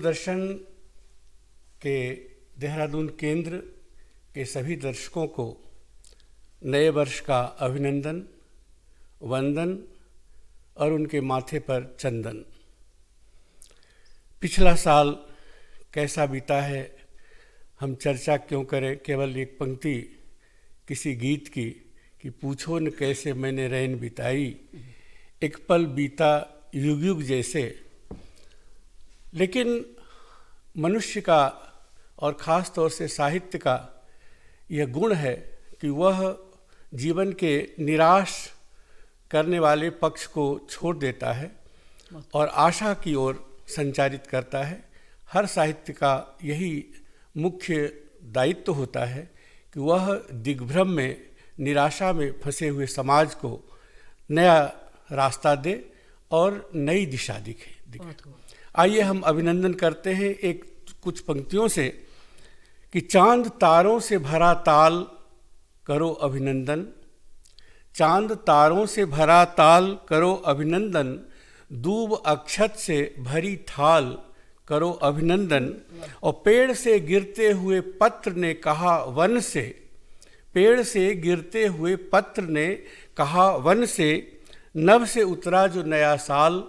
दूरदर्शन के देहरादून केंद्र के सभी दर्शकों को नए वर्ष का अभिनंदन, वंदन और उनके माथे पर चंदन। पिछला साल कैसा बीता है हम चर्चा क्यों करें, केवल एक पंक्ति किसी गीत की कि पूछो न कैसे मैंने रैन बिताई, एक पल बीता युग युग जैसे। लेकिन मनुष्य का और ख़ास तौर से साहित्य का यह गुण है कि वह जीवन के निराश करने वाले पक्ष को छोड़ देता है और आशा की ओर संचारित करता है। हर साहित्य का यही मुख्य दायित्व होता है कि वह दिग्भ्रम में, निराशा में फंसे हुए समाज को नया रास्ता दे और नई दिशा दिखे। आइए हम अभिनंदन करते हैं एक कुछ पंक्तियों से कि चांद तारों से भरा ताल करो अभिनंदन, चांद तारों से भरा ताल करो अभिनंदन, दूब अक्षत से भरी थाल करो अभिनंदन। और पेड़ से गिरते हुए पत्र ने कहा वन से, पेड़ से गिरते हुए पत्र ने कहा वन से, नभ से उतरा जो नया साल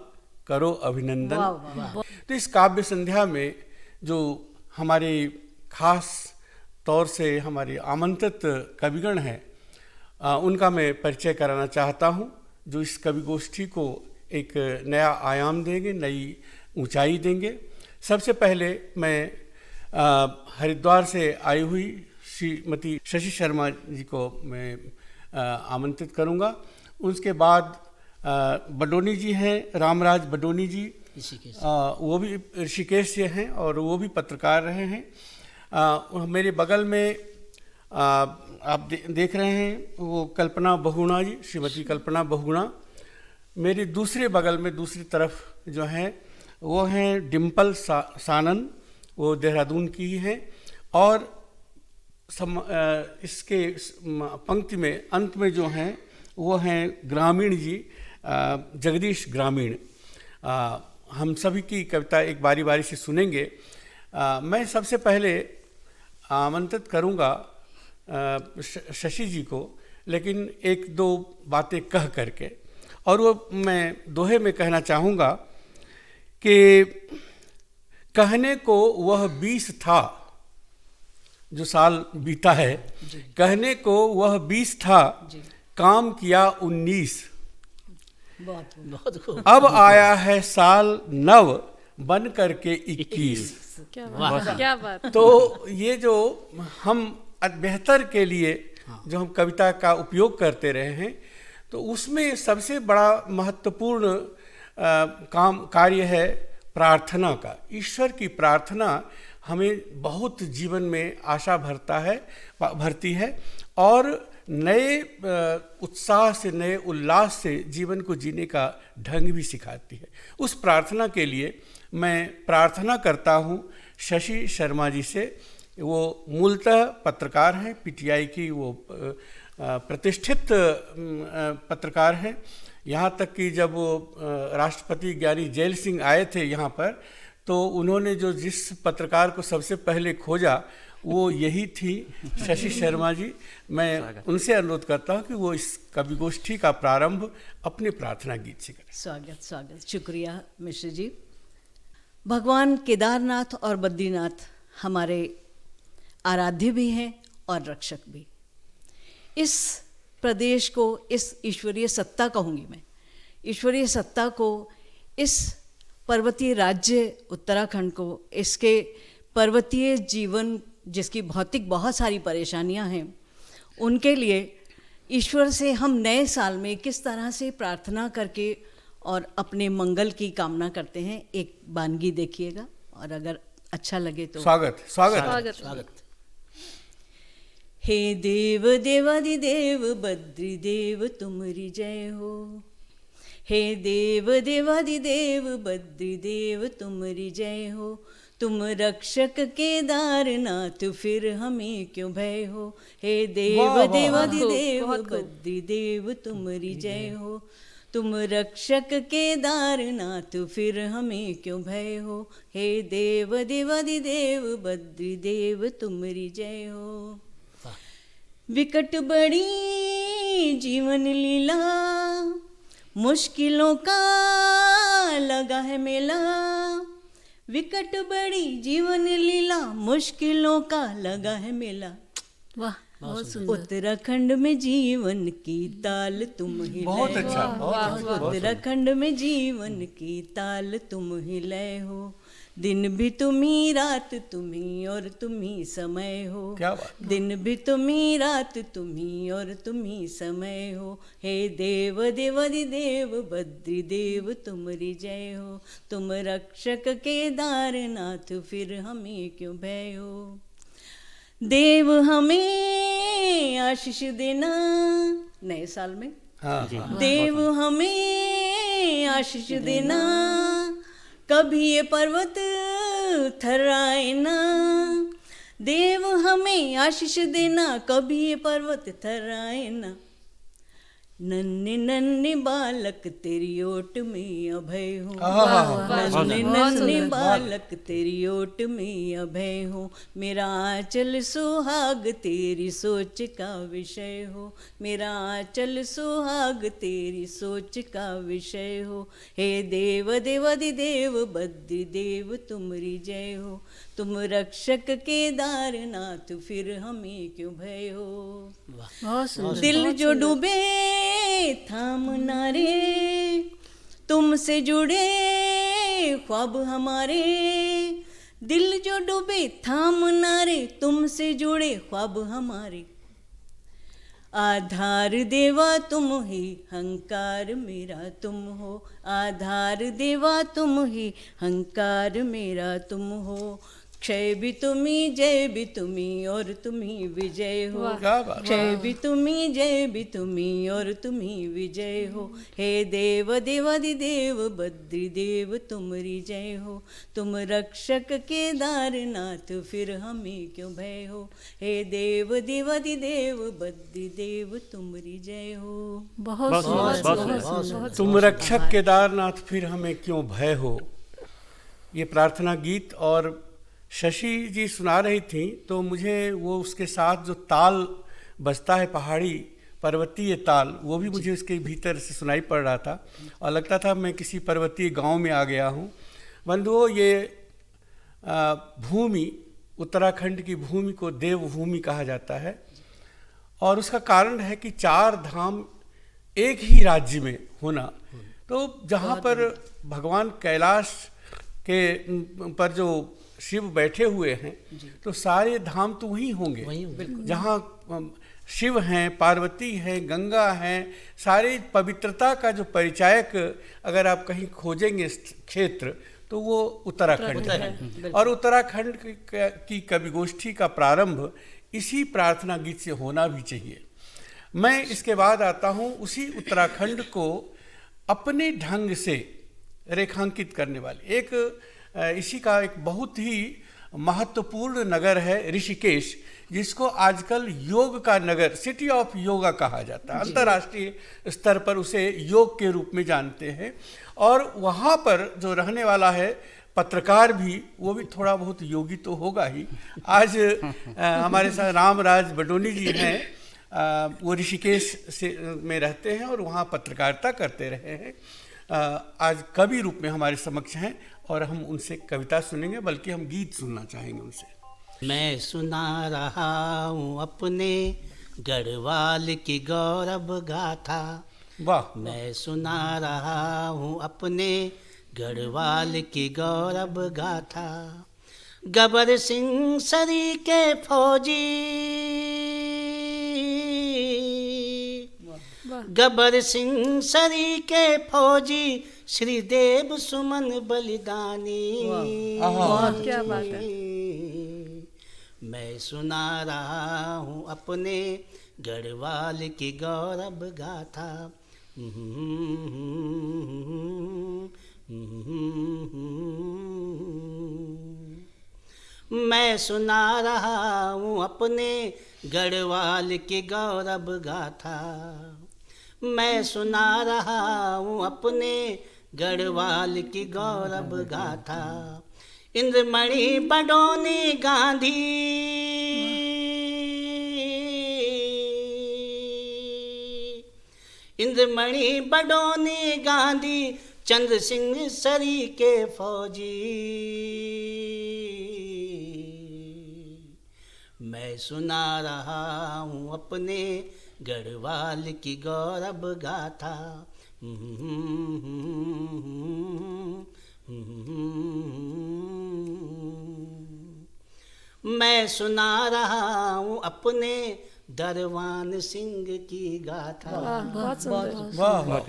करो अभिनंदन। तो इस काव्य संध्या में जो हमारे खास तौर से हमारे आमंत्रित कविगण हैं उनका मैं परिचय कराना चाहता हूं, जो इस कवि गोष्ठी को एक नया आयाम देंगे, नई ऊंचाई देंगे। सबसे पहले मैं हरिद्वार से आई हुई श्रीमती शशि शर्मा जी को मैं आमंत्रित करूंगा। उसके बाद बडोनी जी हैं, रामराज बडोनी जी, वो भी ऋषिकेश से हैं और वो भी पत्रकार रहे हैं। मेरे बगल में आप देख रहे हैं वो कल्पना बहुगुणा जी, श्रीमती कल्पना बहुगुणा। मेरे दूसरे बगल में दूसरी तरफ जो हैं वो हैं डिम्पल सानन, वो देहरादून की ही हैं। और इसके पंक्ति में अंत में जो हैं वो हैं ग्रामीण जी, जगदीश ग्रामीण। हम सभी की कविता एक बारी बारी से सुनेंगे। मैं सबसे पहले आमंत्रित करूंगा शशि जी को, लेकिन एक दो बातें कह करके, और वो मैं दोहे में कहना चाहूँगा कि कहने को वह 20 था जो साल बीता है, कहने को वह 20 था, काम किया 19, बहुत अब आया है साल नव बन करके 21। क्या बात। तो ये जो हम बेहतर के लिए जो हम कविता का उपयोग करते रहे हैं, तो उसमें सबसे बड़ा महत्वपूर्ण कार्य है प्रार्थना का। ईश्वर की प्रार्थना हमें बहुत जीवन में आशा भरती है और नए उत्साह से, नए उल्लास से जीवन को जीने का ढंग भी सिखाती है। उस प्रार्थना के लिए मैं प्रार्थना करता हूँ शशि शर्मा जी से। वो मूलतः पत्रकार हैं, पीटीआई की वो प्रतिष्ठित पत्रकार हैं। यहाँ तक कि जब वो राष्ट्रपति ज्ञानी जैल सिंह आए थे यहाँ पर, तो उन्होंने जिस पत्रकार को सबसे पहले खोजा वो यही थी, शशि शर्मा जी। मैं उनसे अनुरोध करता हूँ कि वो इस कवि गोष्ठी का प्रारंभ अपने प्रार्थना गीत से करें। स्वागत, शुक्रिया मिश्र जी। भगवान केदारनाथ और बद्रीनाथ हमारे आराध्य भी हैं और रक्षक भी। इस प्रदेश को, इस ईश्वरीय सत्ता कहूँगी मैं, ईश्वरीय सत्ता को, इस पर्वतीय राज्य उत्तराखंड को, इसके पर्वतीय जीवन जिसकी भौतिक बहुत सारी परेशानियां हैं, उनके लिए ईश्वर से हम नए साल में किस तरह से प्रार्थना करके और अपने मंगल की कामना करते हैं। एक वानगी देखिएगा और अगर अच्छा लगे तो स्वागत। हे देव देवादिदेव बद्रीदेव तुमरी जय हो, हे देव देवादिदेव बद्रीदेव तुमरी जय हो, तुम रक्षक केदारनाथ फिर हमें क्यों भय हो। हे देव देवादिदेव बद्रीदेव तुमरी जय हो, तुम रक्षक केदारनाथ फिर हमें क्यों भय हो। हे देव देवादिदेव बद्री देव तुम्हारी जय हो। विकट बड़ी जीवन लीला, मुश्किलों का लगा है मेला। विकट बड़ी जीवन लीला, मुश्किलों का लगा है मेला। वाह, बहुत सुंदर। उत्तराखंड में जीवन की ताल तुम ही बहुत लय अच्छा, हो। बहुत अच्छा। उत्तराखंड में जीवन की ताल तुम ही लय हो। दिन भी तुम्ही रात तुम्ही और तुम्ही समय हो। क्या बात। दिन भी तुम्ही रात तुम्ही और तुम्ही समय हो। हे देव देवादिदेव बद्री देव तुम्हारी जय हो। तुम रक्षक केदारनाथ फिर हमें क्यों भय हो। देव हमें आशीष देना नए साल में। हाँ, देव हमें आशीष देना, कभी ये पर्वत थर्राए ना। देव हमें आशीष देना, कभी ये पर्वत थर्राए ना। नन्हे नन्हे बालक तेरी ओट में अभय हो। नन्हे नन्हे बालक तेरी ओट में अभय हो। मेरा आंचल सुहाग तेरी सोच का विषय हो। मेरा आंचल सुहाग तेरी सोच का विषय हो। हे देव देवादिदेव बद्री देव तुम्हारी जय हो। तुम रक्षक केदारनाथ फिर हमें क्यों भय हो। बहुत सुंदर। दिल जो डूबे थामना रे, तुमसे जुड़े ख्वाब हमारे। दिल जो डूबे थामना रे, तुमसे जुड़े ख्वाब हमारे। आधार देवा तुम ही हंकार मेरा तुम हो। आधार देवा तुम ही हंकार मेरा तुम हो। क्षय भी तुम्ही जय भी तुम्ही और तुम्ही विजय हो। क्या बात। क्षय भी तुम्ही जय भी तुम्ही और तुम्ही विजय हो। हे देव देवादिदेव बद्री देव तुम्हारी जय हो। तुम रक्षक केदारनाथ फिर हमें क्यों भय हो। हे देव देवादिदेव बद्री देव तुम्हारी जय हो। बहुत सुंदर। तुम रक्षक केदारनाथ फिर हमें क्यों भय हो। ये प्रार्थना गीत और शशि जी सुना रही थी तो मुझे वो उसके साथ जो ताल बजता है पहाड़ी पर्वतीय ताल, वो भी मुझे उसके भीतर से सुनाई पड़ रहा था और लगता था मैं किसी पर्वतीय गांव में आ गया हूँ। बंधुओं, ये भूमि, उत्तराखंड की भूमि को देवभूमि कहा जाता है और उसका कारण है कि 4 धाम एक ही राज्य में होना। तो जहाँ पर भगवान कैलाश के पर जो शिव बैठे हुए हैं तो सारे धाम तो वहीं होंगे। जहाँ शिव हैं, पार्वती हैं, गंगा हैं, सारे पवित्रता का जो परिचायक अगर आप कहीं खोजेंगे क्षेत्र तो वो उत्तराखंड है। और उत्तराखंड की कवि गोष्ठी का प्रारंभ इसी प्रार्थना गीत से होना भी चाहिए। मैं इसके बाद आता हूँ उसी उत्तराखंड को अपने ढंग से रेखांकित करने वाले इसी का एक बहुत ही महत्वपूर्ण नगर है ऋषिकेश, जिसको आजकल योग का नगर, सिटी ऑफ योगा कहा जाता है। अंतर्राष्ट्रीय स्तर पर उसे योग के रूप में जानते हैं। और वहाँ पर जो रहने वाला है पत्रकार भी, वो भी थोड़ा बहुत योगी तो होगा ही। आज हमारे साथ रामराज बडोनी जी हैं, वो ऋषिकेश में रहते हैं और वहाँ पत्रकारिता करते रहे हैं। आज कवि रूप में हमारे समक्ष हैं और हम उनसे कविता सुनेंगे, बल्कि हम गीत सुनना चाहेंगे उनसे। मैं सुना रहा हूँ अपने गढ़वाल की गौरव गाथा। वाह। मैं सुना रहा हूँ अपने गढ़वाल की गौरव गाथा। गबर सिंह सरी के फौजी, गबर सिंह सरी के फौजी, श्री देव सुमन बलिदानी। क्या बात है। मैं सुना रहा हूँ अपने गढ़वाल की गौरव गाथा। मैं सुना रहा हूँ अपने गढ़वाल की गौरव गाथा। मैं सुना रहा हूँ अपने गढ़वाल की गौरव गाथा। इंद्रमणि बडोनी गांधी, इंद्रमणि बडोनी गांधी, चंद्र सिंह सरी के फौजी। मैं सुना रहा हूँ अपने गढ़वाल की गौरव गाथा। मैं सुना रहा हूँ अपने दरवान सिंह की गाथा। बहुत सुंदर। वाह वाह।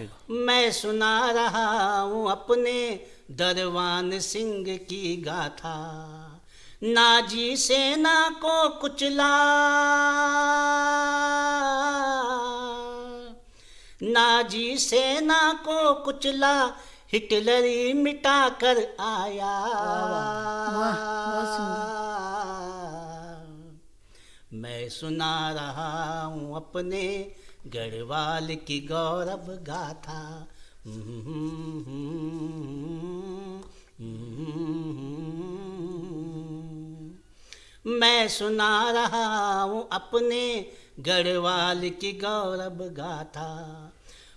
मैं सुना रहा हूँ अपने दरवान सिंह की गाथा। नाजी सेना को कुचला, नाजी सेना को कुचला, हिटलरी मिटा कर आया। मैं सुना रहा हूँ अपने गढ़वाल की गौरव गाथा। मैं सुना रहा हूँ अपने गढ़वाल की गौरव गाथा।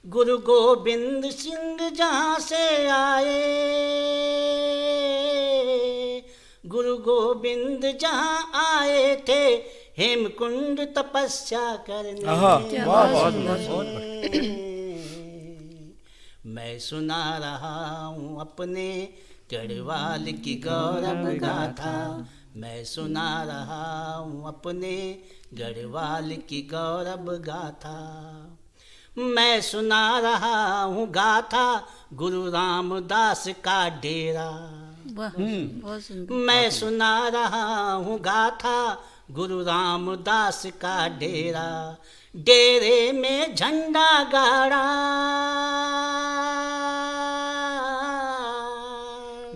गुरु गोविंद सिंह जहाँ से आए, गुरु गोविंद जहाँ आए थे हेमकुंड तपस्या करने। मैं सुना रहा हूँ अपने गढ़वाल की गौरव गाथा। मैं सुना रहा हूँ अपने गढ़वाल की गौरव गाथा। मैं सुना रहा हूँ गाथा गुरु रामदास का डेरा। वाह बहुत सुंदर। मैं सुना रहा हूँ गाथा गुरु रामदास का डेरा। डेरे में झंडा गाड़ा,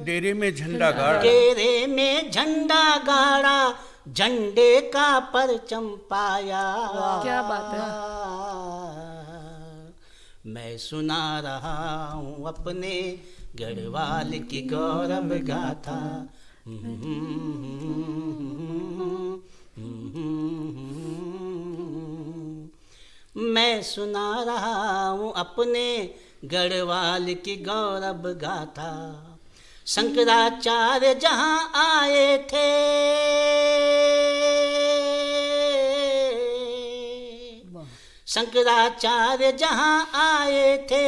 डेरे में झंडा गाड़ा, डेरे में झंडा गाड़ा, झंडे का परचम पाया। क्या बात है। मैं सुना रहा हूँ अपने गढ़वाल की गौरव गाथा। मैं सुना रहा हूँ अपने गढ़वाल की गौरव गाथा। शंकराचार्य जहाँ आए थे, शंकराचार्य जहाँ आए थे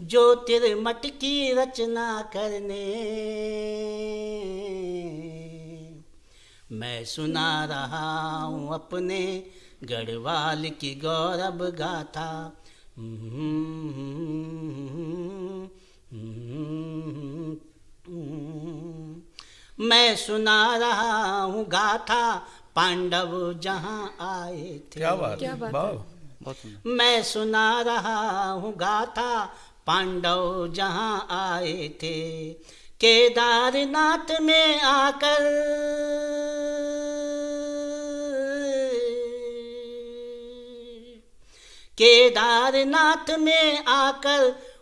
ज्योतिर्मठ की रचना करने। मैं सुना रहा हूँ अपने गढ़वाल की गौरव गाथा। मैं सुना रहा हूँ गाथा पांडव जहाँ आए थे। क्या बात, क्या बात वाह। है। मैं सुना रहा हूँ गाथा पांडव जहाँ आए थे। केदारनाथ में आकर, केदारनाथ में आकर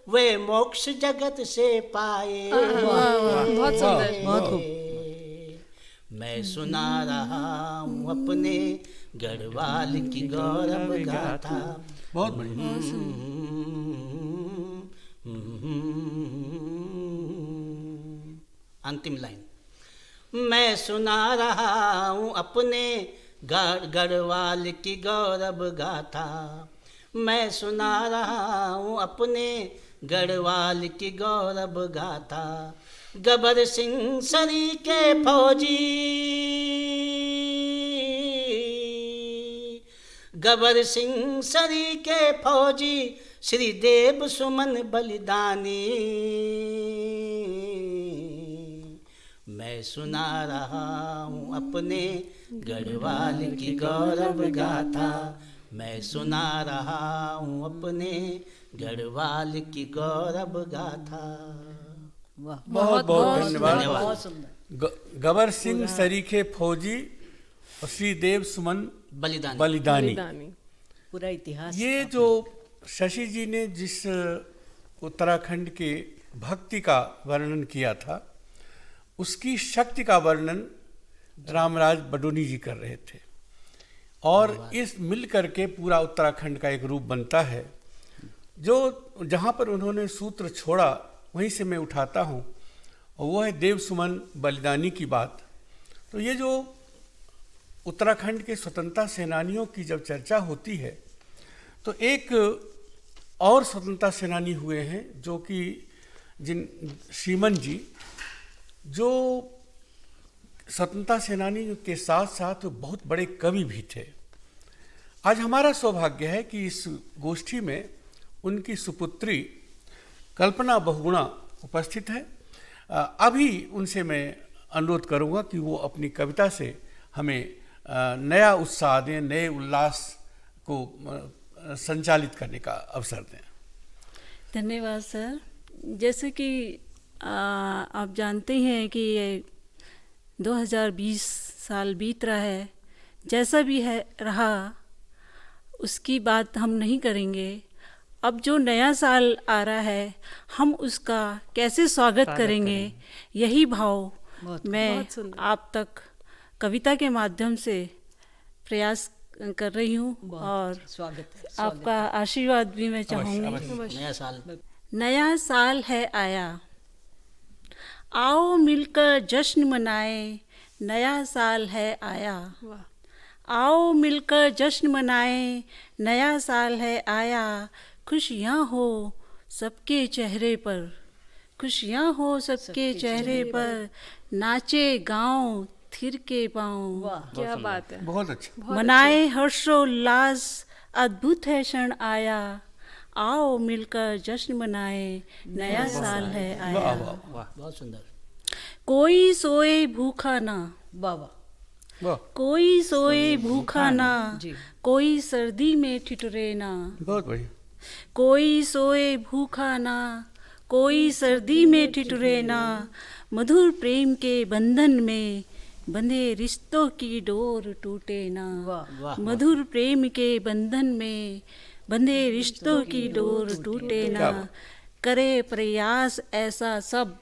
वे मोक्ष जगत से पाए। बहुत सुंदर। बहुत खूब। मैं सुना रहा हूँ अपने गढ़वाल की गौरव गाथा। बहुत बढ़िया। अंतिम लाइन। मैं सुना रहा हूँ अपने गढ़वाल की गौरव गाथा। मैं सुना रहा हूँ अपने गढ़वाल की गौरव गाथा। गबर सिंह सरी के फौजी, गबर सिंह सरी के फौजी, श्री देव सुमन बलिदानी। मैं सुना रहा हूँ अपने गढ़वाल की गौरव गाथा। मैं सुना रहा हूँ अपने गढ़वाल की गौरव गाथा। वाह, बहुत बहुत धन्यवाद। बहुत सुंदर। गबर सिंह सरीखे फौजी और श्री देव सुमन बलिदानी। बलिदानी, दानी। पूरा इतिहास। ये जो शशि जी ने जिस उत्तराखंड के भक्ति का वर्णन किया था, उसकी शक्ति का वर्णन रामराज बडोनी जी कर रहे थे। और इस मिल करके पूरा उत्तराखंड का एक रूप बनता है। जो जहाँ पर उन्होंने सूत्र छोड़ा वहीं से मैं उठाता हूँ, और वो है देव सुमन बलिदानी की बात। तो ये जो उत्तराखंड के स्वतंत्रता सेनानियों की जब चर्चा होती है, तो एक और स्वतंत्रता सेनानी हुए हैं जो कि श्रीमन जी, जो स्वतंत्रता सेनानी के साथ साथ बहुत बड़े कवि भी थे। आज हमारा सौभाग्य है कि इस गोष्ठी में उनकी सुपुत्री कल्पना बहुगुणा उपस्थित है। अभी उनसे मैं अनुरोध करूंगा कि वो अपनी कविता से हमें नया उत्साह दें, नए उल्लास को संचालित करने का अवसर दें। धन्यवाद सर। जैसे कि आप जानते हैं कि ये 2020 साल बीत रहा है, जैसा भी है रहा उसकी बात हम नहीं करेंगे। अब जो नया साल आ रहा है, हम उसका कैसे स्वागत करेंगे, यही भाव मैं आप तक कविता के माध्यम से प्रयास कर रही हूँ, और स्वागत आपका आशीर्वाद भी मैं चाहूँगी। नया साल है आया, आओ मिलकर जश्न मनाए, नया साल है आया। आओ मिलकर जश्न मनाए, नया साल है आया। खुशियाँ हो सबके चेहरे पर, खुशियाँ हो सबके चेहरे पर, नाचे गाँव थिर के पाँव। क्या बात है, बहुत अच्छा। मनाए हर्षोल्लास, अद्भुत है क्षण आया। आओ मिलकर जश्न मनाए, नया साल है आया। बहुत सुंदर। कोई सोए भूखा ना, बाबा कोई सोए भूखा ना, कोई सर्दी में ठिठुरे ना। बहुत बढ़िया। कोई सोए भूखा ना, कोई सर्दी में ठिठुरे ना। मधुर प्रेम के बंधन में बंधे रिश्तों की डोर टूटे ना। मधुर प्रेम के बंधन में बंधे रिश्तों की डोर टूटे ना। करे प्रयास ऐसा सब,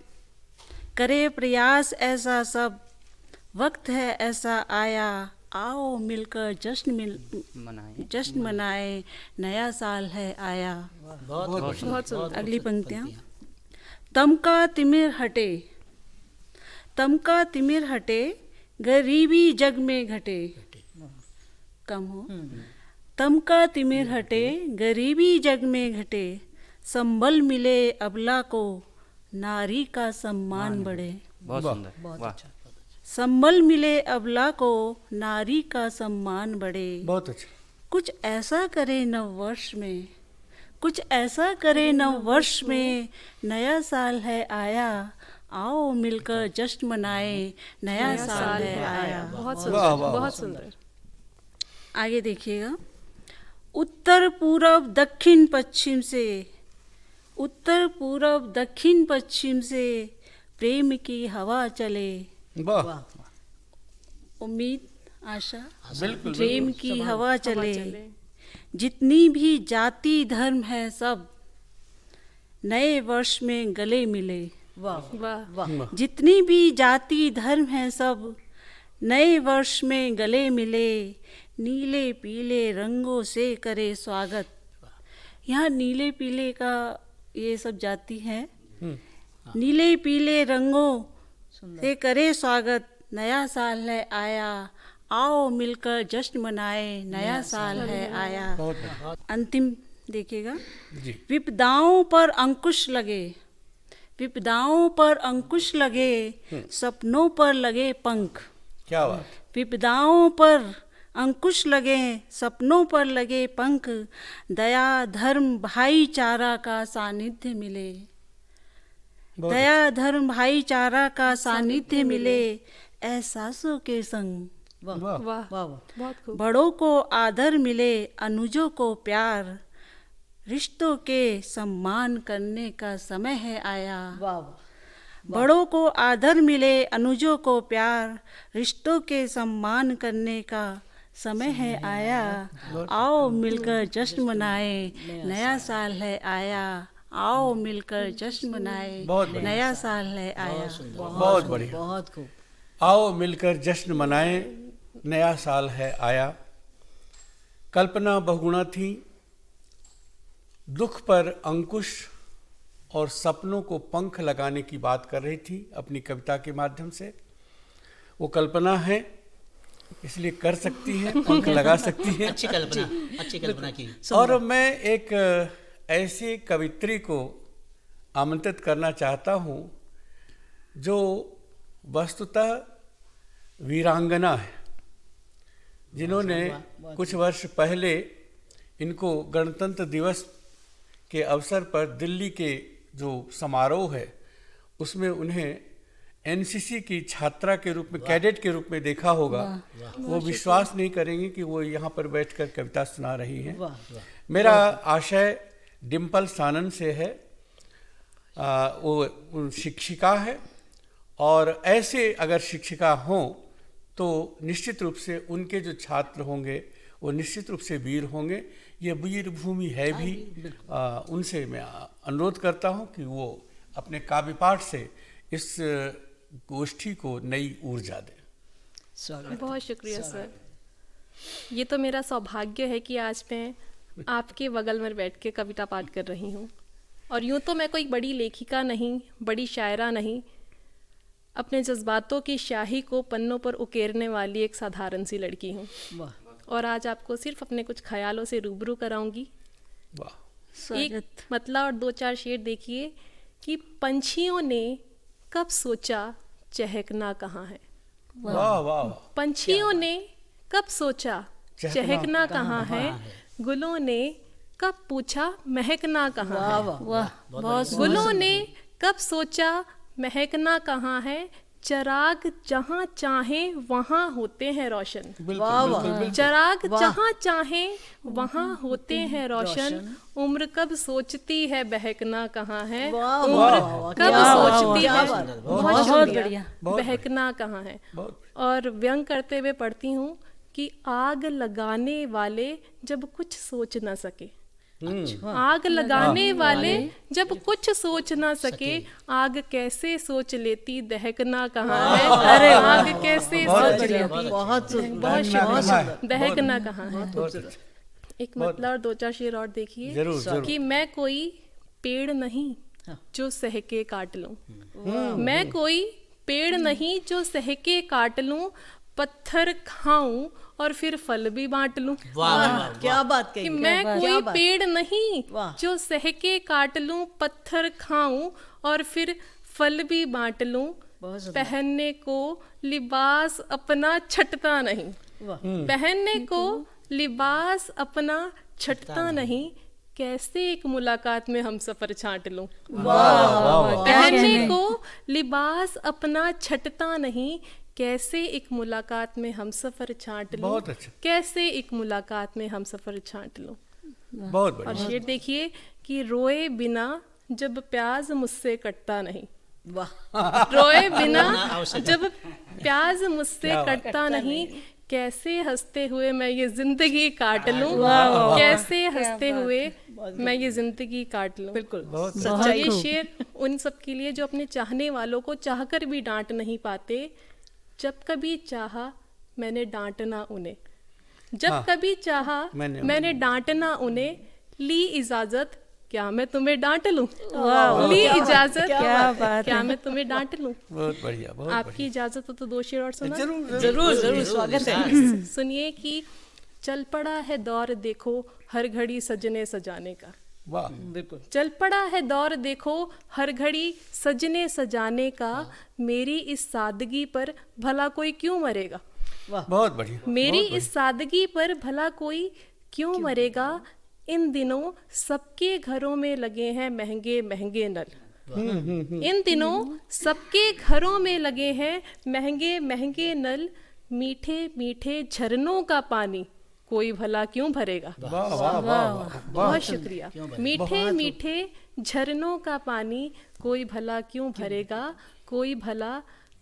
करे प्रयास ऐसा सब, वक्त है ऐसा आया। आओ मिलकर जश्न मनाए, नया साल है आया। बहुत सुंदर। अगली पंक्तियाँ। तमका तिमिर हटे, तमका तिमिर हटे, गरीबी जग में घटे। कम हो। तमका तिमिर हटे, गरीबी जग में घटे। संबल मिले अबला को, नारी का सम्मान बढ़े। बहुत सुंदर, बहुत वाह। अच्छा। संबल मिले अबला को, नारी का सम्मान बढ़े। बहुत अच्छा। कुछ ऐसा करे नव वर्ष में, कुछ ऐसा करे नव वर्ष में, नया साल है आया। आओ मिलकर जश्न मनाए, नया साल है आया। बहुत सुंदर, बहुत सुंदर। आगे देखिएगा। उत्तर पूरब दक्षिण पश्चिम से, उत्तर पूरब दक्षिण पश्चिम से, प्रेम की हवा चले। वाह, उम्मीद आशा बिल्कुल प्रेम की हवा चले। जितनी भी जाति धर्म है सब, नए वर्ष में गले मिले। वाह वाह। जितनी भी जाति धर्म है सब, नए वर्ष में गले मिले। नीले पीले रंगों से करे स्वागत। यहाँ नीले पीले का ये सब जाति है। नीले पीले रंगों से करे स्वागत, नया साल है आया। आओ मिलकर जश्न मनाए, नया साल है आया। अंतिम देखिएगा। विपदाओं पर अंकुश लगे, विपदाओं पर अंकुश लगे, सपनों पर लगे पंख। क्या बात। विपदाओं पर अंकुश लगे, सपनों पर लगे पंख। दया धर्म भाईचारा का सानिध्य मिले। दया धर्म भाईचारा का सानिध्य मिले, एहसासों के संग। वाह वाह वाह। बहुत खूब। बड़ों को आदर मिले, अनुजों को प्यार। रिश्तों के सम्मान करने का समय है आया। वाह। बड़ों को आदर मिले, अनुजों को प्यार। रिश्तों के सम्मान करने का समय है आया, आओ मिलकर जश्न मनाए, नया साल है आया, आओ मिलकर जश्न मनाए, बहुत बढ़िया। नया साल है आया। बहुत बढ़िया। बहुत खूब। आओ मिलकर जश्न मनाएं, नया साल है आया। कल्पना बहुगुणा थी, दुख पर अंकुश और सपनों को पंख लगाने की बात कर रही थी अपनी कविता के माध्यम से। वो कल्पना है, इसलिए कर सकती है, पंख लगा सकती है। अच्छी कल्पना की। और मैं एक ऐसी कवित्री को आमंत्रित करना चाहता हूँ जो वस्तुतः वीरांगना है, जिन्होंने कुछ वर्ष पहले इनको गणतंत्र दिवस के अवसर पर दिल्ली के जो समारोह है उसमें उन्हें एनसीसी की छात्रा के रूप में, कैडेट के रूप में देखा होगा। वो विश्वास नहीं करेंगे कि वो यहाँ पर बैठकर कविता सुना रही हैं। मेरा आशय डिम्पल सानन से है। वो शिक्षिका है और ऐसे अगर शिक्षिका हों तो निश्चित रूप से उनके जो छात्र होंगे वो निश्चित रूप से वीर होंगे। ये वीर भूमि है भी। उनसे मैं अनुरोध करता हूँ कि वो अपने काव्य पाठ से इस गोष्ठी को नई ऊर्जा दें। स्वागत। बहुत शुक्रिया सर। ये तो मेरा सौभाग्य है कि आज मैं आपके बगल में बैठ के कविता पाठ कर रही हूँ। और यूँ तो मैं कोई बड़ी लेखिका नहीं, बड़ी शायरा नहीं, अपने जज्बातों की स्याही को पन्नों पर उकेरने वाली एक साधारण सी लड़की हूँ। वाह। और आज आपको सिर्फ अपने कुछ ख्यालों से रूबरू कराऊंगी। वाह। एक मतला और दो चार शेर देखिए कि पंछियों ने कब सोचा चहकना कहाँ है। वाह वाह। पंछियों ने कब सोचा चहकना कहाँ है, गुलों ने कब पूछा महकना कहाँ है। वाह, बहुत गुलों ने कब सोचा महकना कहाँ है, चराग जहाँ चाहे वहाँ होते हैं रोशन। वाह वाह। चराग जहाँ चाहे वहाँ होते हैं रोशन, उम्र कब सोचती है बहकना कहाँ है, वाह, उम्र वाह, कब क्या सोचती बात, है, क्या बात। बहुत बहुत शुक्रिया, बढ़िया। बहकना कहाँ है। और व्यंग करते हुए पढ़ती हूँ कि आग लगाने वाले जब कुछ सोच ना सके, आग लगाने वाले जब कुछ सोच ना सके, आग कैसे सोच लेती दहकना कहाँ है। अरे आग कैसे सोच लेती, बहुत सुंदर। बहुत शुक्रिया, दहकना कहाँ है। बहुत एक मतलब और दो चार शेर और देखिए जरूर, जरूर। कि मैं कोई पेड़ नहीं जो सहके काट लूं, मैं कोई पेड़ नहीं जो सहके काट लूं, पत्थर खाऊं और फिर फल भी बांट लूं। वाह, क्या बात कही। कि मैं कोई पेड़ नहीं वाह। जो सहके काट लूं, पत्थर खाऊं और फिर फल भी बांट लूं, बहुत सुंदर। पहनने को लिबास अपना छटता नहीं, वाह। पहनने को लिबास अपना छटता नहीं, कैसे एक मुलाकात में हम सफर छांट लूं। पहनने को लिबास अपना छटता नहीं, कैसे एक मुलाकात में हम सफर छांट लूं। बहुत अच्छा। कैसे एक मुलाकात में हम सफर छांट लूं। बहुत और बढ़िया। शेर देखिए कि रोए बिना जब प्याज मुझसे कटता नहीं, वाह। रोए बिना जब प्याज मुझसे कटता नहीं, कैसे हंसते हुए मैं ये जिंदगी काट लूं, कैसे हंसते हुए मैं ये जिंदगी काट लूं। बिल्कुल। सच्चा ये शेर उन सब के लिए जो अपने चाहने वालों को चाहकर भी डांट नहीं पाते। जब कभी चाहा मैंने डांटना उन्हें, जब कभी चाहा मैंने डांटना उन्हें, ली इजाजत क्या मैं तुम्हें डांट लूं, ली इजाजत क्या मैं तुम्हें डांट लूं। बहुत बढ़िया। बहुत आपकी इजाजत हो तो दो शेर और सुना। जरूर जरूर जरूर, स्वागत है। सुनिए कि चल पड़ा है दौर देखो हर घड़ी सजने सजाने का, वाह। बिल्कुल। चल पड़ा है दौर देखो हर घड़ी सजने सजाने का, मेरी इस सादगी पर भला कोई क्यों मरेगा, बहुत बढ़िया। मेरी इस सादगी पर भला कोई क्यों मरेगा, इन दिनों सबके घरों में लगे हैं महंगे महंगे नल, इन दिनों सबके घरों में लगे हैं महंगे महंगे नल, मीठे मीठे झरनों का पानी कोई भला क्यों भरेगा। वाह वाह वाह। बहुत शुक्रिया। मीठे मीठे झरनों का पानी कोई भला क्यों भरेगा, कोई भला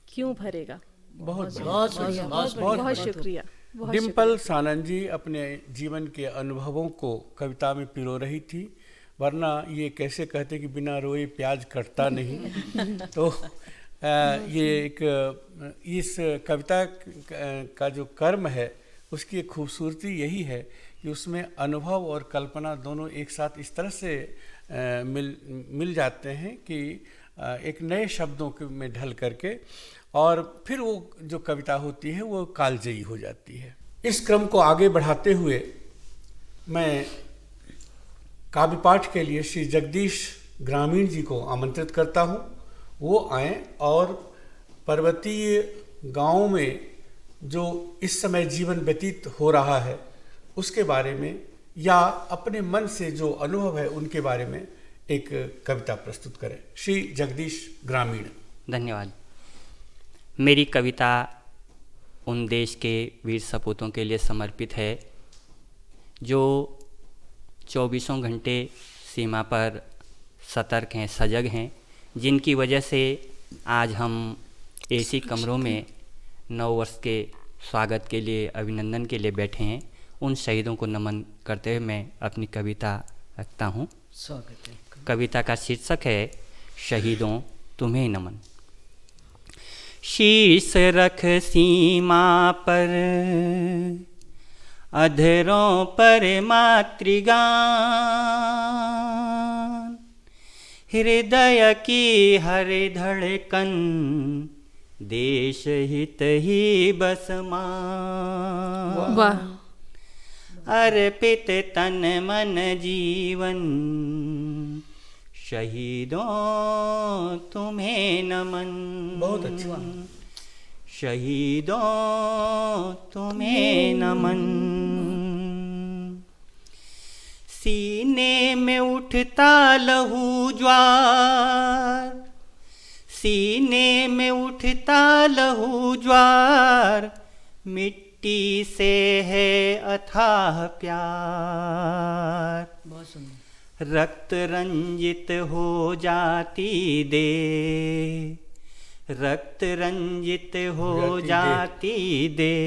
क्यों भरेगा। बहुत बहुत बढ़िया, बहुत बहुत शुक्रिया। डिम्पल सानंद जी अपने जीवन के अनुभवों को कविता में पिरो रही थी, वरना ये कैसे कहते कि बिना रोए प्याज कटता नहीं। तो ये एक इस कविता का जो कर्म है उसकी एक खूबसूरती यही है कि उसमें अनुभव और कल्पना दोनों एक साथ इस तरह से मिल जाते हैं कि एक नए शब्दों में ढल करके, और फिर वो जो कविता होती है वो कालजयी हो जाती है। इस क्रम को आगे बढ़ाते हुए मैं काव्य पाठ के लिए श्री जगदीश ग्रामीण जी को आमंत्रित करता हूँ। वो आएँ और पर्वतीय गाँव में जो इस समय जीवन व्यतीत हो रहा है उसके बारे में या अपने मन से जो अनुभव है उनके बारे में एक कविता प्रस्तुत करें। श्री जगदीश ग्रामीण। धन्यवाद। मेरी कविता उन देश के वीर सपूतों के लिए समर्पित है जो 24 घंटे सीमा पर सतर्क हैं, सजग हैं, जिनकी वजह से आज हम एसी कमरों में 9 वर्ष के स्वागत के लिए, अभिनंदन के लिए बैठे हैं। उन शहीदों को नमन करते हुए मैं अपनी कविता रखता हूँ। स्वागत है। कविता का शीर्षक है शहीदों तुम्हें नमन। शीश रख सीमा पर, अधरों पर मातृगान, हृदय की हर धड़कन, देश हित ही बस मान। वाह। अर्पित तन मन जीवन, शहीदों तुम्हें नमन। बहुत अच्छा। शहीदों तुम्हें नमन। सीने में उठता लहू ज्वार, सीने में उठता लहू ज्वार, मिट्टी से है अथाह प्यार। बहुत सुंदर। रक्त रंजित हो जाती दे, रक्त रंजित हो जाती दे,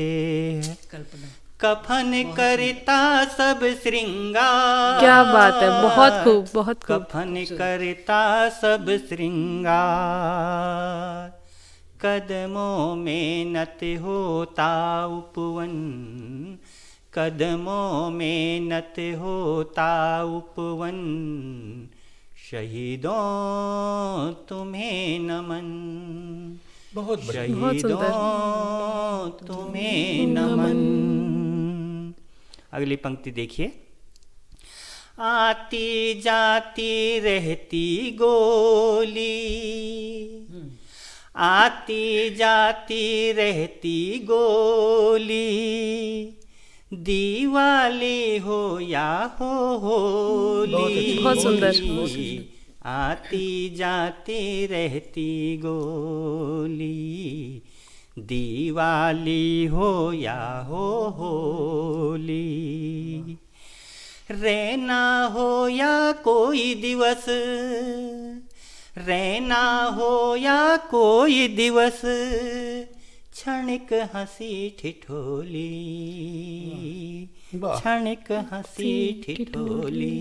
कल्पना। कफन करता सब श्रृंगार। क्या बात है, बहुत खूब, बहुत खूब। कफन करता सब श्रृंगार, कदमों में नत होता उपवन, कदमों में नत होता उपवन, शहीदों तुम्हें नमन। बहुत शहीदों तुम्हें नमन। अगली पंक्ति देखिए। आती जाती रहती गोली, आती जाती रहती गोली, दिवाली हो या हो होली। बहुत सुंदर। आती जाती रहती गोली, दिवाली हो या हो होली। रहना हो या कोई दिवस, रहना हो या कोई दिवस, क्षणिक हंसी ठिठोली, क्षणिक हंसी ठिठोली।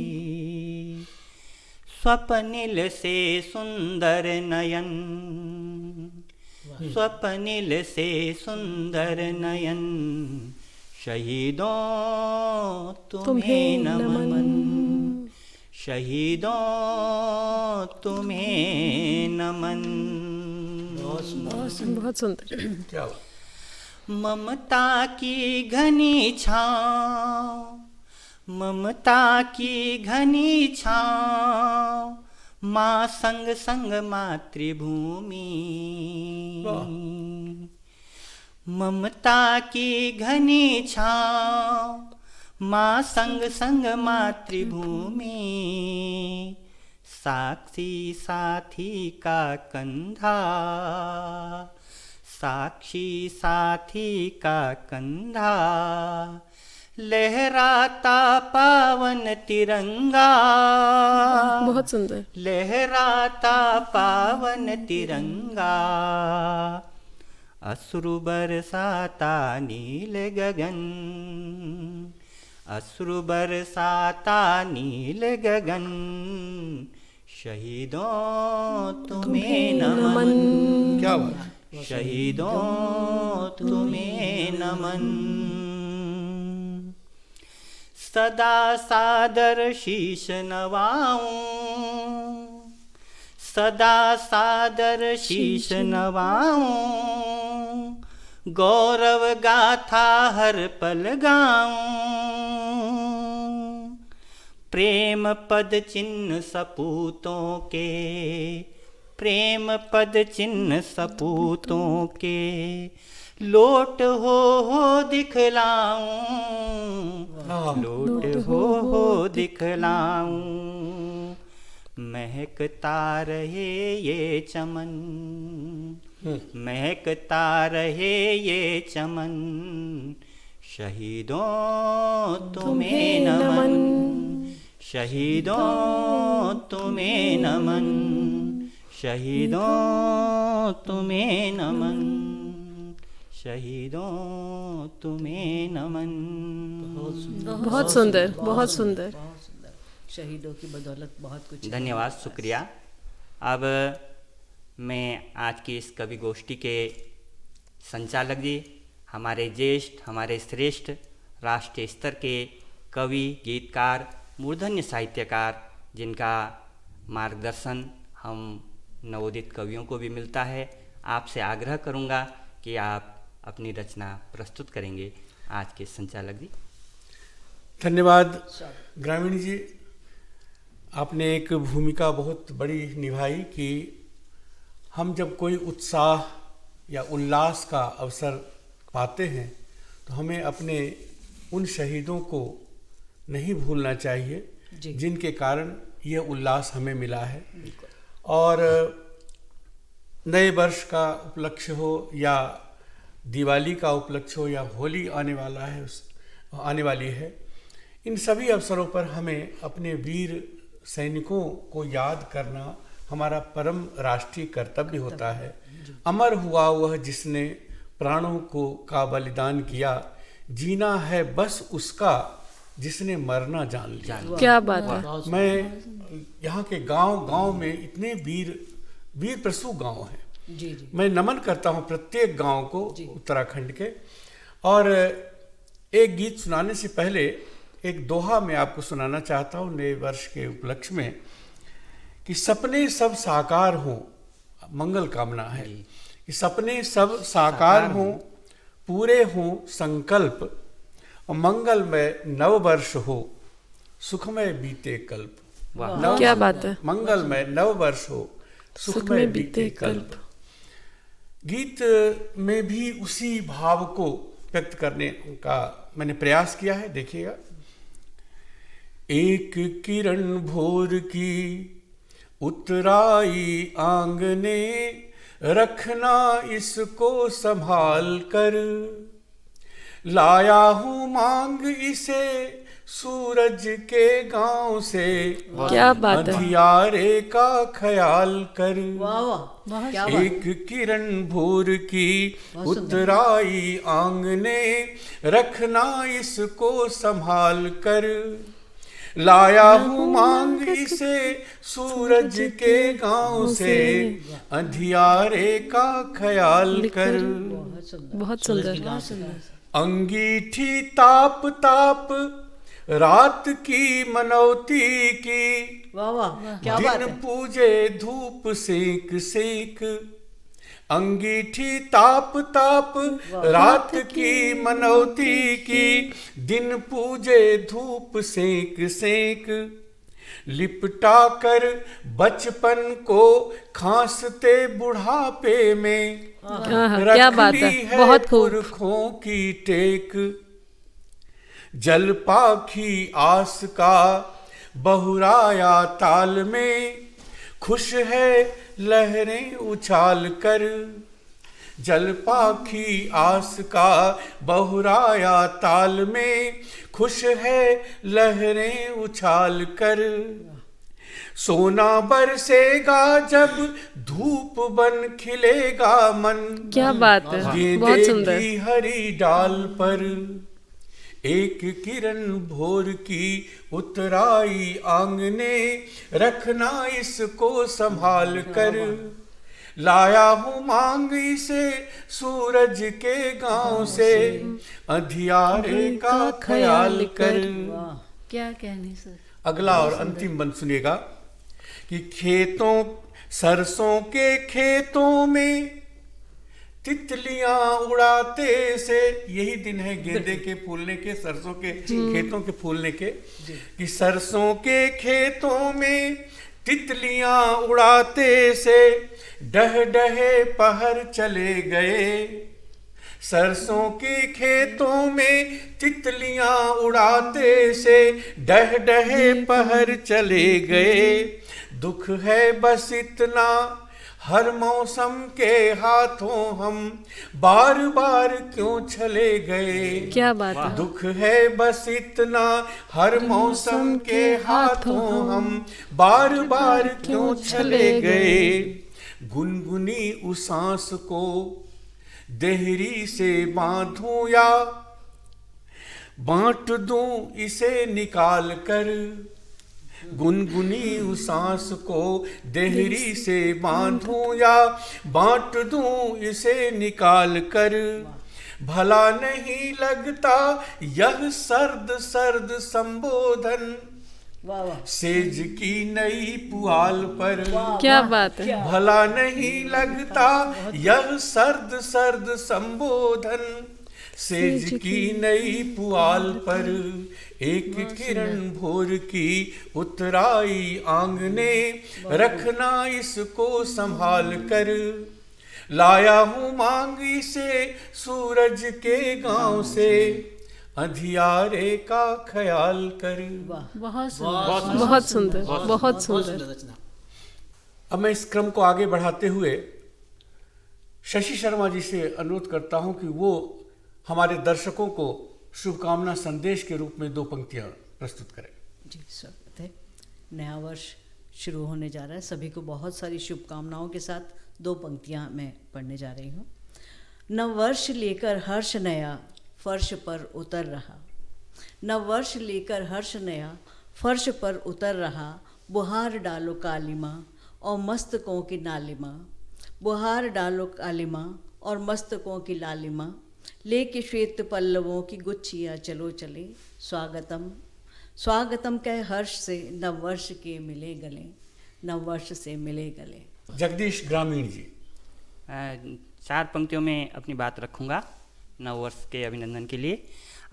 स्वप्निल से सुंदर नयन, स्वप्निल से सुंदर नयन, शहीदों तुम्हें नमन। शहीदों तुम्हें नमन। बहुत सुंदर। क्या ममता की घनी छाँव, ममता की घनी छाँव, माँ संग संग मातृभूमि। ममता की घनी छाँव, माँ संग संग मातृभूमि। साक्षी साथी का कंधा, साक्षी साथी का कंधा, लहराता पावन तिरंगा। बहुत सुंदर। लहराता पावन तिरंगा, अश्रु बरसाता नील गगन, अश्रु बरसाता नील गगन, शहीदों तुम्हें नमन। क्या बात, शहीदों तुम्हें नमन। सदा सादर शीश नवाऊं, सदा सादर शीश नवाऊं, गौरव गाथा हर पल गाऊं, प्रेम पद चिन्ह सपूतों के, प्रेम पद चिन्ह सपूतों के, लोट हो दिखलाऊं, लोट हो दिखलाऊं, महकता रहे ये चमन, महकता रहे ये चमन, शहीदों तुम्हें नमन, शहीदों तुम्हें नमन, शहीदों तुम्हें नमन, शहीदों तुम्हें नमन। बहुत सुंदर, बहुत सुंदर। शहीदों की बदौलत बहुत कुछ। धन्यवाद, शुक्रिया। अब मैं आज की इस कवि गोष्ठी के संचालक जी, हमारे ज्येष्ठ, हमारे श्रेष्ठ राष्ट्रीय स्तर के कवि, गीतकार, मूर्धन्य साहित्यकार, जिनका मार्गदर्शन हम नवोदित कवियों को भी मिलता है, आपसे आग्रह करूंगा कि आप अपनी रचना प्रस्तुत करेंगे। आज के संचालक जी। धन्यवाद ग्रामीण जी, आपने एक भूमिका बहुत बड़ी निभाई कि हम जब कोई उत्साह या उल्लास का अवसर पाते हैं तो हमें अपने उन शहीदों को नहीं भूलना चाहिए जिनके कारण यह उल्लास हमें मिला है। और नए वर्ष का उपलक्ष्य हो या दिवाली का उपलक्ष्य हो या होली आने वाला है, आने वाली है, इन सभी अवसरों पर हमें अपने वीर सैनिकों को याद करना हमारा परम राष्ट्रीय कर्तव्य होता है। अमर हुआ वह जिसने प्राणों को का बलिदान किया, जीना है बस उसका जिसने मरना जान लिया। क्या बात है। मैं यहाँ के गांव में इतने वीर प्रसू गांव हैं, जी जी, मैं नमन करता हूँ प्रत्येक गांव को उत्तराखंड के। और एक गीत सुनाने से पहले एक दोहा मैं आपको सुनाना चाहता हूँ नए वर्ष के उपलक्ष्य में, कि सपने सब साकार हों, मंगल कामना है कि सपने सब साकार हों, पूरे हों संकल्प, और मंगल में नव वर्ष हो, सुखमय बीते कल्प। क्या बात है। मंगल में नव वर्ष हो, सुखमय बीते कल्प। गीत में भी उसी भाव को व्यक्त करने का मैंने प्रयास किया है, देखिएगा। एक किरण भोर की उतराई आंगने, रखना इसको संभाल कर, लाया हूँ मांग इसे सूरज के गांव से, क्या बात है। अंधियारे का ख्याल कर। वाह वाह, क्या बात। एक किरण भोर की उतराई आंगने, रखना इसको संभाल कर, लाया हूँ मांग इसे सूरज के गांव से, अंधियारे का ख्याल कर। बहुत सुंदर। अंगीठी ताप ताप रात की मनौती की, वाह वाह, क्या बात दिन है। पूजे धूप सेक सेक। अंगीठी ताप ताप रात की मनौती की, दिन पूजे धूप सेक सेक। लिपटा कर बचपन को खांसते बुढ़ापे में, क्या बात है, बहुत खूब। पुरखों की टेक। जल पाखी आस का बहुराया ताल में, खुश है लहरें उछाल कर। जल पाखी आस का बहुराया ताल में, खुश है लहरें उछाल कर। सोना बरसेगा जब धूप बन खिलेगा मन। क्या बात है, बहुत सुंदर। की हरी डाल पर एक किरण भोर की उतराई आंगने, रखना इसको संभाल कर। लाया हूँ मांग इसे सूरज के गांव से, अंधियारे का ख्याल कर। क्या कहने सर। अगला और अंतिम बंद सुनिएगा कि खेतों सरसों के खेतों में तितलियां उड़ाते से, यही दिन है गेंदे के फूलने के, सरसों के खेतों के फूलने के, कि सरसों के खेतों में तितलियां उड़ाते से डह डहे पहर चले गए। सरसों के खेतों में तितलियां उड़ाते से डह डहे पहर चले गए। दुख है बस इतना हर मौसम के हाथों हम बार बार क्यों चले गए। क्या बात है। दुख है बस इतना हर मौसम के हाथों हम बार बार क्यों चले गए। गुनगुनी उस सांस को देहरी से बांधूं या बांट दूं इसे निकाल कर। गुनगुनी उस सांस को देहरी से बांधूं या बांट दूं इसे निकाल कर। भला नहीं लगता यह सर्द सर्द संबोधन सेज की नई पुआल पर। क्या बात है। भला नहीं लगता यह सर्द सर्द संबोधन सेज की नई पुआल पर। एक किरण भोर की उतराई आंगने, रखना इसको संभाल कर। लाया हूँ मांग इसे सूरज के गांव से, अंधियारे का ख्याल कर। बहुत सुंदर, बहुत सुंदर, बहुत सुंदर रचना। अब मैं इस क्रम को आगे बढ़ाते हुए शशि शर्मा जी से अनुरोध करता हूं कि वो हमारे दर्शकों को शुभकामना संदेश के रूप में 2 पंक्तियां प्रस्तुत करें। जी स्वागत है। नया वर्ष शुरू होने जा रहा है, सभी को बहुत सारी शुभकामनाओं के साथ 2 पंक्तियां मैं पढ़ने जा रही हूँ। नव वर्ष लेकर हर्ष नया फर्श पर उतर रहा। नव वर्ष लेकर हर्ष नया फर्श पर उतर रहा। बुहार डालो कालिमा और मस्तकों की लालिमा। बुहार डालो कालिमा और मस्तकों की लालिमा। लेके श्वेत पल्लवों की गुच्छियाँ चलो चले। स्वागतम स्वागतम कह हर्ष से नव वर्ष के मिले गले। नव वर्ष से मिले गले। जगदीश ग्रामीण जी। 4 पंक्तियों में अपनी बात रखूँगा नव वर्ष के अभिनंदन के लिए।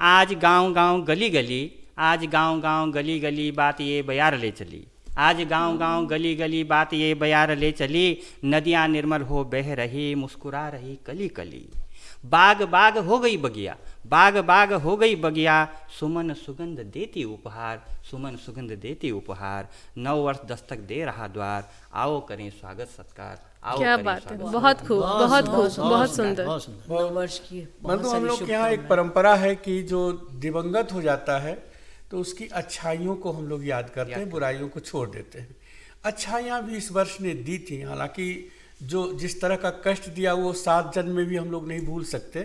आज गांव गांव गली गली, आज गांव गांव गली गली बात ये बयार ले चली। आज गांव गांव गली गली बात ये बयार ले चली। नदियाँ निर्मल हो बह रही, मुस्कुरा रही कली कली। बाग बाग हो गई बगिया, बाग बाग हो गई बगिया। सुमन सुगंध देती उपहार, सुमन सुगंध देती उपहार। नव वर्ष दस्तक दे रहा द्वार, आओ करें स्वागत सत्कार। आओ क्या करें बात है। स्वागत बहुत खूब, बहुत खूब, बहुत सुंदर। नव वर्ष की मतलब हम लोग के यहाँ एक परंपरा है कि जो दिवंगत हो जाता है तो उसकी अच्छाइयों को हम लोग याद करते हैं, बुराइयों को छोड़ देते हैं। अच्छाइयाँ भी इस वर्ष ने दी थी, हालांकि जो जिस तरह का कष्ट दिया वो 7 जन्म में भी हम लोग नहीं भूल सकते,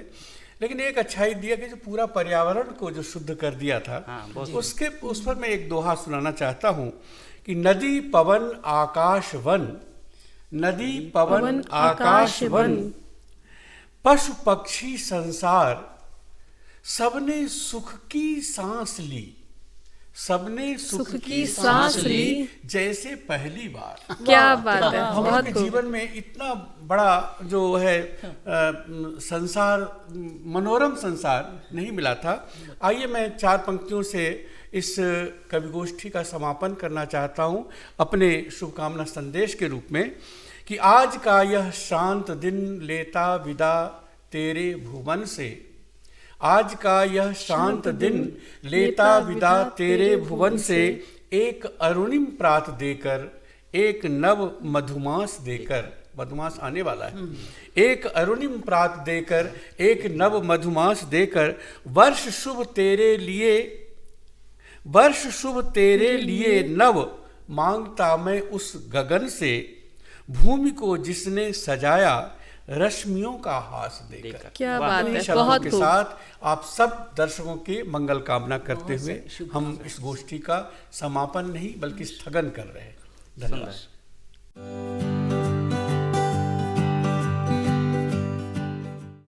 लेकिन एक अच्छाई दिया कि जो पूरा पर्यावरण को जो शुद्ध कर दिया था, उसके उस पर मैं एक दोहा सुनाना चाहता हूँ कि नदी पवन आकाश वन, नदी पवन आकाश वन, पशु पक्षी संसार सबने सुख की सांस ली। सबने सुख की सांस ली जैसे पहली बार। क्या बात है। हम लोग के जीवन में इतना बड़ा जो है संसार, मनोरम संसार नहीं मिला था। आइए मैं 4 पंक्तियों से इस कवि गोष्ठी का समापन करना चाहता हूँ अपने शुभकामना संदेश के रूप में कि आज का यह शांत दिन लेता विदा तेरे भुवन से। आज का यह शांत दिन लेता विदा तेरे भुवन से। एक अरुणिम प्रात देकर, एक नव मधुमास देकर, मधुमास आने वाला है, एक अरुणिम प्रात देकर, एक नव मधुमास देकर। वर्ष शुभ तेरे लिए, वर्ष शुभ तेरे लिए नव मांगता मैं उस गगन से, भूमि को जिसने सजाया रश्मियों का हास देकर। क्या वाह। बात इन्हीं है, शब्दों बहुत के खूब। साथ आप सब दर्शकों के मंगल कामना करते हुए हम इस गोष्ठी का समापन नहीं बल्कि स्थगन कर रहे हैं। धन्यवाद।